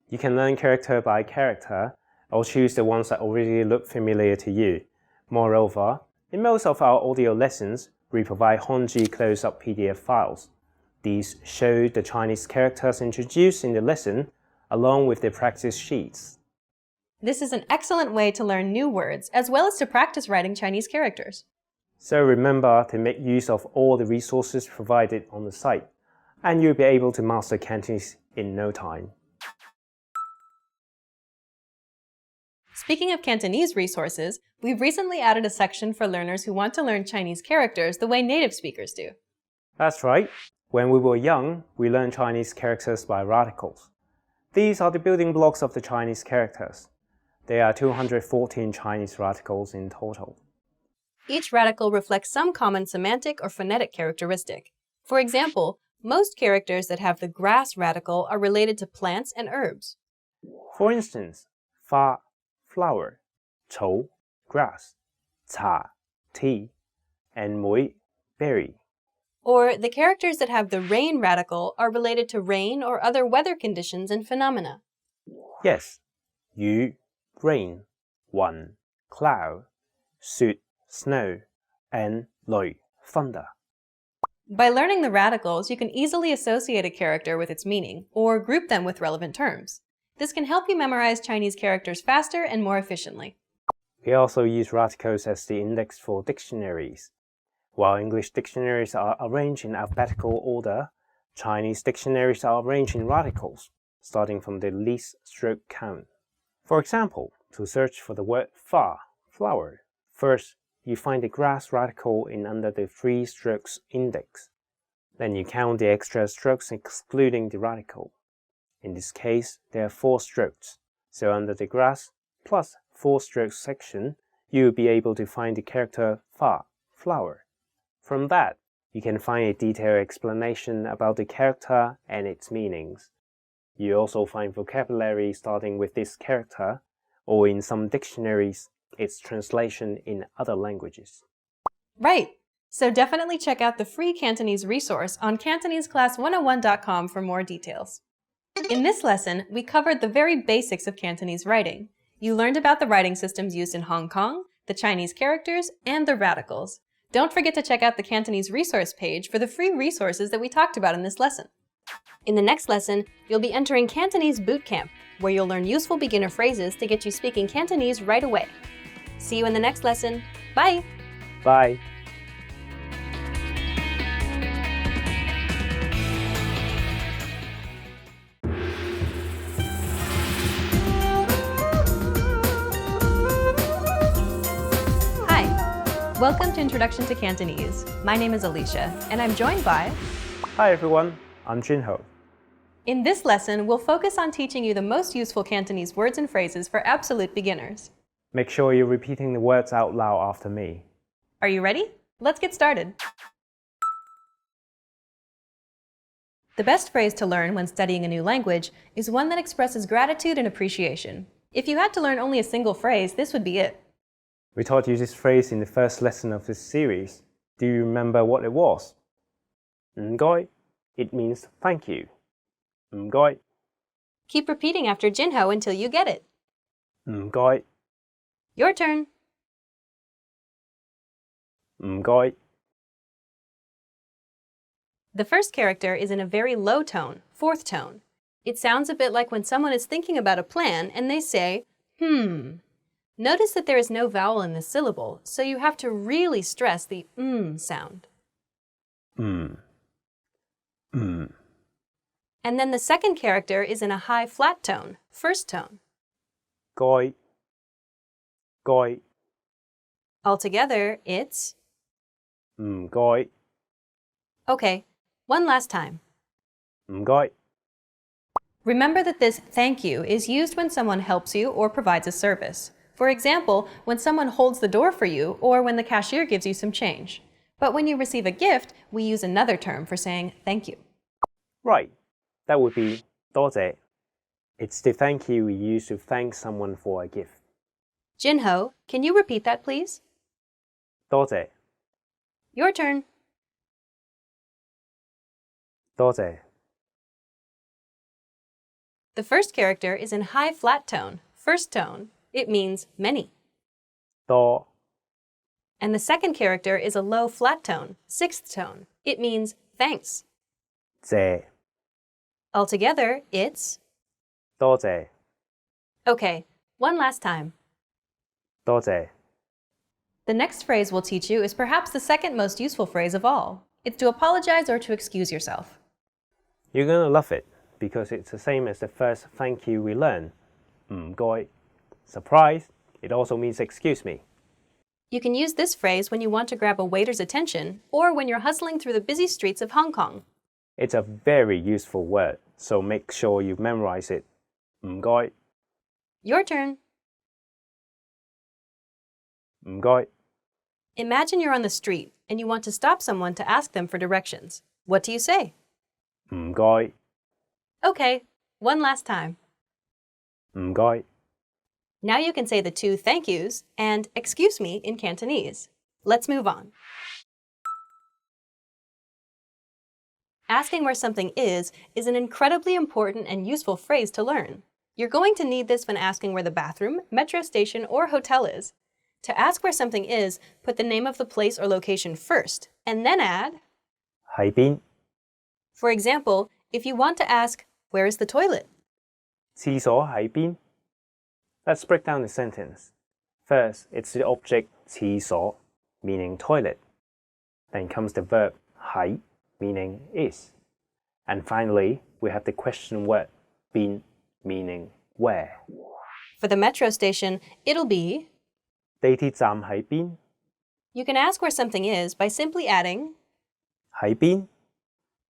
You can learn character by character, or choose the ones that already look familiar to you. Moreover, in most of our audio lessons, we provide Hongji close-up PDF files. These show the Chinese characters introduced in the lesson, along with the practice sheets. This is an excellent way to learn new words, as well as to practice writing Chinese characters. So remember to make use of all the resources provided on the site, and you'll be able to master Cantonese in no time. Speaking of Cantonese resources, we've recently added a section for learners who want to learn Chinese characters the way native speakers do. That's right. When we were young, we learned Chinese characters by radicals. These are the building blocks of the Chinese characters. There are 214 Chinese radicals in total. Each radical reflects some common semantic or phonetic characteristic. For example, most characters that have the grass radical are related to plants and herbs. For instance, 花 flower, 草 grass, 茶 tea, and 梅 berry. Or the characters that have the rain radical are related to rain or other weather conditions and phenomena. Yes, 雨 rain, 雲 cloud, 雪 snow, and 雷 thunder. By learning the radicals, you can easily associate a character with its meaning, or group them with relevant terms. This can help you memorize Chinese characters faster and more efficiently. We also use radicals as the index for dictionaries. While English dictionaries are arranged in alphabetical order, Chinese dictionaries are arranged in radicals, starting from the least stroke count. For example, to search for the word 花 flower, first you find the grass radical in under the 3 strokes index. Then you count the extra strokes excluding the radical. In this case, there are 4 strokes, so under the grass plus 4 strokes section, you will be able to find the character 花 flower. From that, you can find a detailed explanation about the character and its meanings. You also find vocabulary starting with this character, or in some dictionaries, its translation in other languages. Right! So definitely check out the free Cantonese resource on CantoneseClass101.com for more details. In this lesson, we covered the very basics of Cantonese writing. You learned about the writing systems used in Hong Kong, the Chinese characters, and the radicals. Don't forget to check out the Cantonese resource page for the free resources that we talked about in this lesson. In the next lesson, you'll be entering Cantonese Boot Camp, where you'll learn useful beginner phrases to get you speaking Cantonese right away. See you in the next lesson. Bye! Bye! Hi! Welcome to Introduction to Cantonese. My name is Alicia, and I'm joined by... Hi everyone, I'm Junho. In this lesson, we'll focus on teaching you the most useful Cantonese words and phrases for absolute beginners. Make sure you're repeating the words out loud after me. Are you ready? Let's get started. The best phrase to learn when studying a new language is one that expresses gratitude and appreciation. If you had to learn only a single phrase, this would be it. We taught you this phrase in the first lesson of this series. Do you remember what it was? 唔該, it means thank you. 唔該, Keep repeating after Jinho until you get it. 唔該, Your turn. 唔該. The first character is in a very low tone, fourth tone. It sounds a bit like when someone is thinking about a plan and they say, Notice that there is no vowel in this syllable, so you have to really stress the sound. And then the second character is in a high flat tone, first tone. 該, 該, Altogether, it's... 唔該, Okay, one last time. 唔該. Remember that this thank you is used when someone helps you or provides a service. For example, when someone holds the door for you or when the cashier gives you some change. But when you receive a gift, we use another term for saying thank you. Right, that would be 多謝. It's the thank you we use to thank someone for a gift. Jinho, can you repeat that, please? 多謝, Your turn. 多謝. The first character is in high flat tone, first tone. It means many. 多, And the second character is a low flat tone, sixth tone. It means thanks. 謝, Altogether, it's... 多謝, Okay, one last time. 多謝. The next phrase we'll teach you is perhaps the second most useful phrase of all. It's to apologize or to excuse yourself. You're gonna love it because it's the same as the first thank you we learned. 唔該. Surprise, it also means excuse me. You can use this phrase when you want to grab a waiter's attention or when you're hustling through the busy streets of Hong Kong. It's a very useful word, so make sure you memorize it. 唔該, Your turn. 唔該, Imagine you're on the street and you want to stop someone to ask them for directions. What do you say? 唔該, Okay, one last time. 唔該. Now you can say the two thank yous and excuse me in Cantonese. Let's move on. Asking where something is an incredibly important and useful phrase to learn. You're going to need this when asking where the bathroom, metro station, or hotel is. To ask where something is, put the name of the place or location first, and then add... 喺邊? For example, if you want to ask, where is the toilet? 廁所喺邊? Let's break down the sentence. First, it's the object 廁所, meaning toilet. Then comes the verb 喺, meaning is. And finally, we have the question word 邊, meaning where. For the metro station, it'll be... 地鐵站喺邊? You can ask where something is by simply adding...喺邊?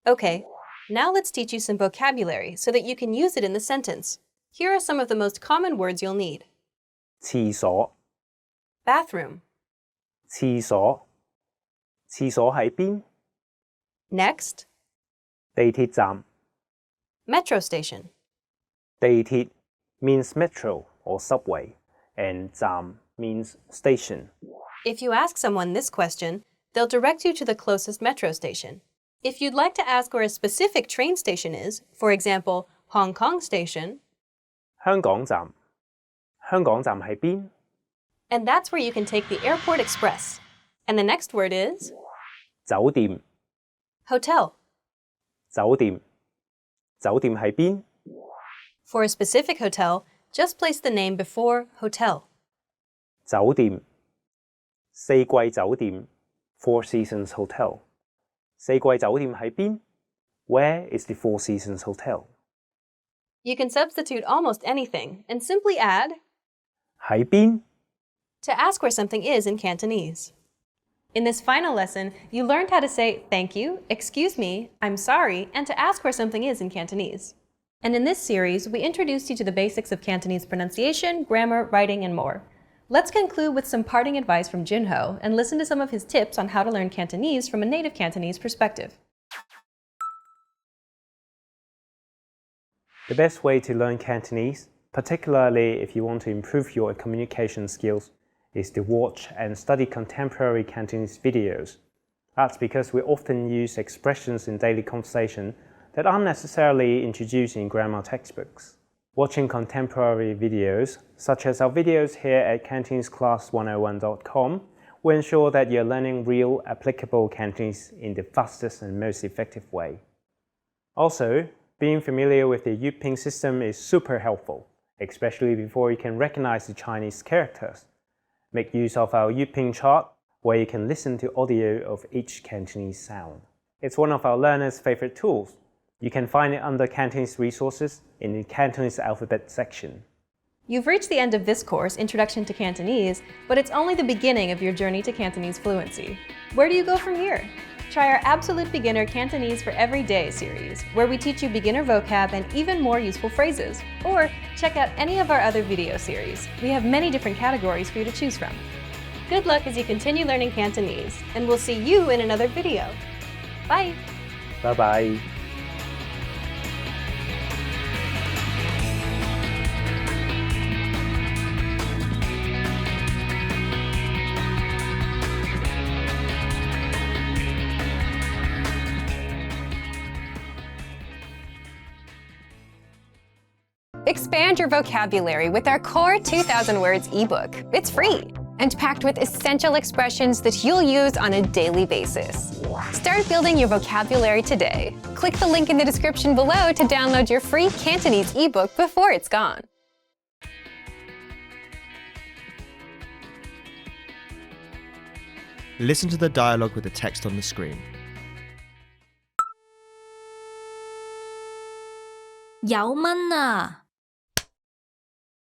Okay, now let's teach you some vocabulary so that you can use it in the sentence. Here are some of the most common words you'll need. 廁所, Bathroom. 廁所, 廁所喺邊? Next,地鐵站, metro station. 地鐵 means metro or subway, and 站 means station. If you ask someone this question, they'll direct you to the closest metro station. If you'd like to ask where a specific train station is, for example, Hong Kong Station, 香港站香港站喺邊？ and that's where you can take the Airport Express. And the next word is 酒店 hotel. 酒店酒店喺邊？ For a specific hotel, just place the name before hotel. 酒店四季酒店 Four Seasons Hotel 四季酒店喺邊？ Where is the Four Seasons Hotel? You can substitute almost anything and simply add 喺邊？ to ask where something is in Cantonese. In this final lesson, you learned how to say thank you, excuse me, I'm sorry, and to ask where something is in Cantonese. And in this series, we introduced you to the basics of Cantonese pronunciation, grammar, writing, and more. Let's conclude with some parting advice from Junho and listen to some of his tips on how to learn Cantonese from a native Cantonese perspective. The best way to learn Cantonese, particularly if you want to improve your communication skills, is to watch and study contemporary Cantonese videos. That's because we often use expressions in daily conversation that aren't necessarily introduced in grammar textbooks. Watching contemporary videos, such as our videos here at CantoneseClass101.com, will ensure that you're learning real, applicable Cantonese in the fastest and most effective way. Also, being familiar with the Yuping system is super helpful, especially before you can recognize the Chinese characters. Make use of our Yuping chart, where you can listen to audio of each Cantonese sound. It's one of our learners' favorite tools. You can find it under Cantonese resources in the Cantonese alphabet section. You've reached the end of this course, Introduction to Cantonese, but it's only the beginning of your journey to Cantonese fluency. Where do you go from here? Try our Absolute Beginner Cantonese for Everyday series, where we teach you beginner vocab and even more useful phrases. Or check out any of our other video series. We have many different categories for you to choose from. Good luck as you continue learning Cantonese, and we'll see you in another video. Bye! Bye-bye. Expand your vocabulary with our Core 2000 Words ebook. It's free and packed with essential expressions that you'll use on a daily basis. Start building your vocabulary today. Click the link in the description below to download your free Cantonese ebook before it's gone. Listen to the dialogue with the text on the screen. 有蚊啊！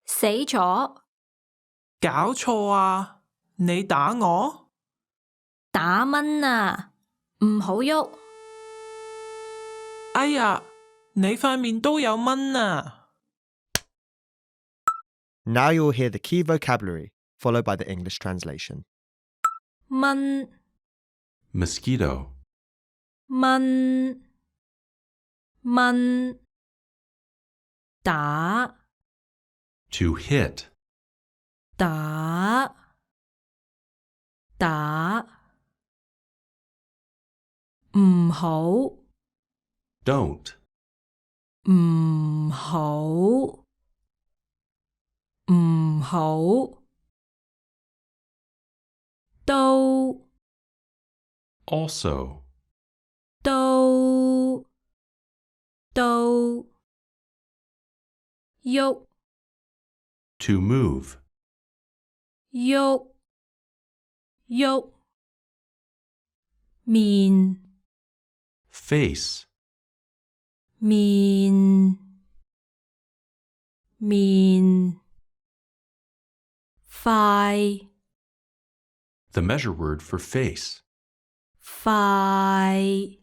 死咗！搞錯啊！你打我？打蚊啊！唔好喐！哎呀，你塊面都有蚊啊！ Now you'll hear the key vocabulary, followed by the English translation. 蚊 mosquito, 蚊蚊打 to hit, 打打唔好 don't, 唔好唔好都 also, 都喐 to move, 喐喐面 face, 面面快 the measure word for face. 快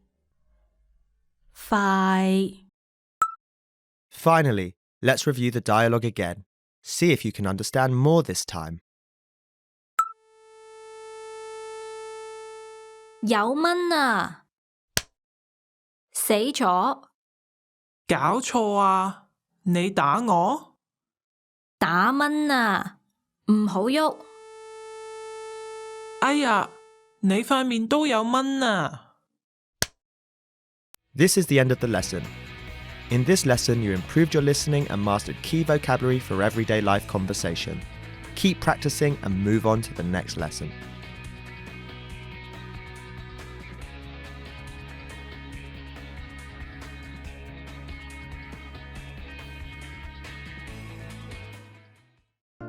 快 Finally, let's review the dialogue again. See if you can understand more this time. 有蚊啊！死咗！搞錯啊！你打我？打蚊啊，唔好喐。哎呀，你塊面都有蚊啊This is the end of the lesson. In this lesson, you improved your listening and mastered key vocabulary for everyday life conversation. Keep practicing and move on to the next lesson.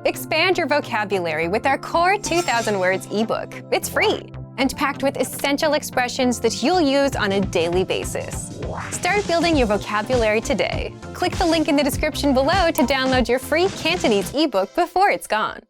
Expand your vocabulary with our Core 2000 Words ebook. It's free and packed with essential expressions that you'll use on a daily basis. Start building your vocabulary today. Click the link in the description below to download your free Cantonese ebook before it's gone.